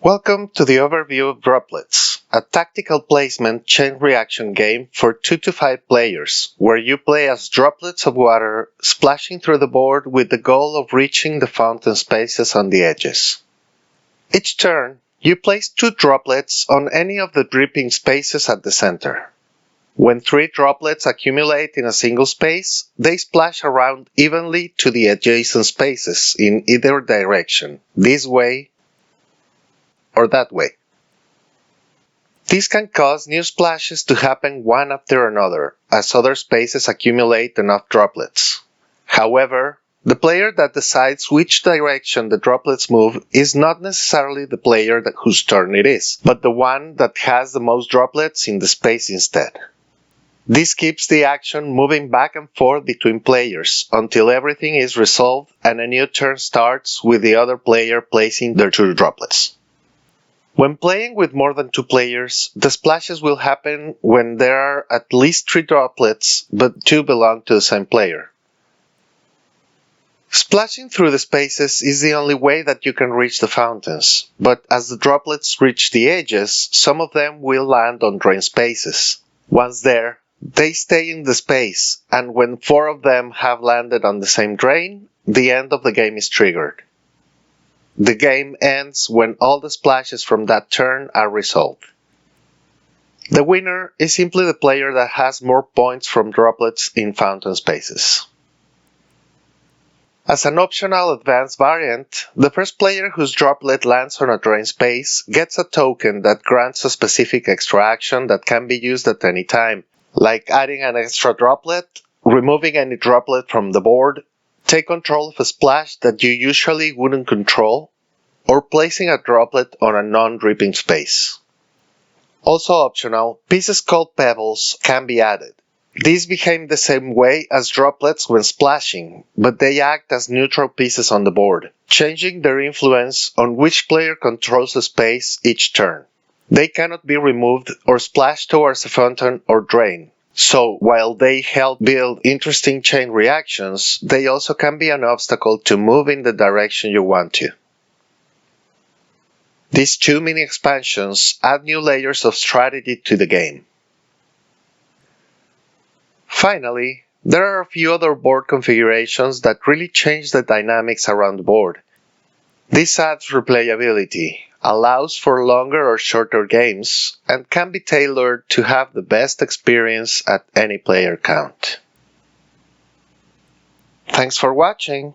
Welcome to the overview of Droplets, a tactical placement chain reaction game for 2 to 5 players, where you play as droplets of water splashing through the board with the goal of reaching the fountain spaces on the edges. Each turn, you place 2 droplets on any of the dripping spaces at the center. When 3 droplets accumulate in a single space, they splash around evenly to the adjacent spaces in either direction, this way or that way. This can cause new splashes to happen one after another, as other spaces accumulate enough droplets. However, the player that decides which direction the droplets move is not necessarily the player whose turn it is, but the one that has the most droplets in the space instead. This keeps the action moving back and forth between players until everything is resolved and a new turn starts with the other player placing their 2 droplets. When playing with more than 2 players, the splashes will happen when there are at least 3 droplets, but 2 belong to the same player. Splashing through the spaces is the only way that you can reach the fountains, but as the droplets reach the edges, some of them will land on drain spaces. Once there, they stay in the space, and when 4 of them have landed on the same drain, the end of the game is triggered. The game ends when all the splashes from that turn are resolved. The winner is simply the player that has more points from droplets in fountain spaces. As an optional advanced variant, the first player whose droplet lands on a drain space gets a token that grants a specific extra action that can be used at any time, like adding an extra droplet, removing any droplet from the board, take control of a splash that you usually wouldn't control, or placing a droplet on a non-dripping space. Also optional, pieces called pebbles can be added. These behave the same way as droplets when splashing, but they act as neutral pieces on the board, changing their influence on which player controls the space each turn. They cannot be removed or splashed towards a fountain or drain. So, while they help build interesting chain reactions, they also can be an obstacle to move in the direction you want to. These 2 mini-expansions add new layers of strategy to the game. Finally, there are a few other board configurations that really change the dynamics around the board. This adds replayability, allows for longer or shorter games, and can be tailored to have the best experience at any player count. Thanks for watching!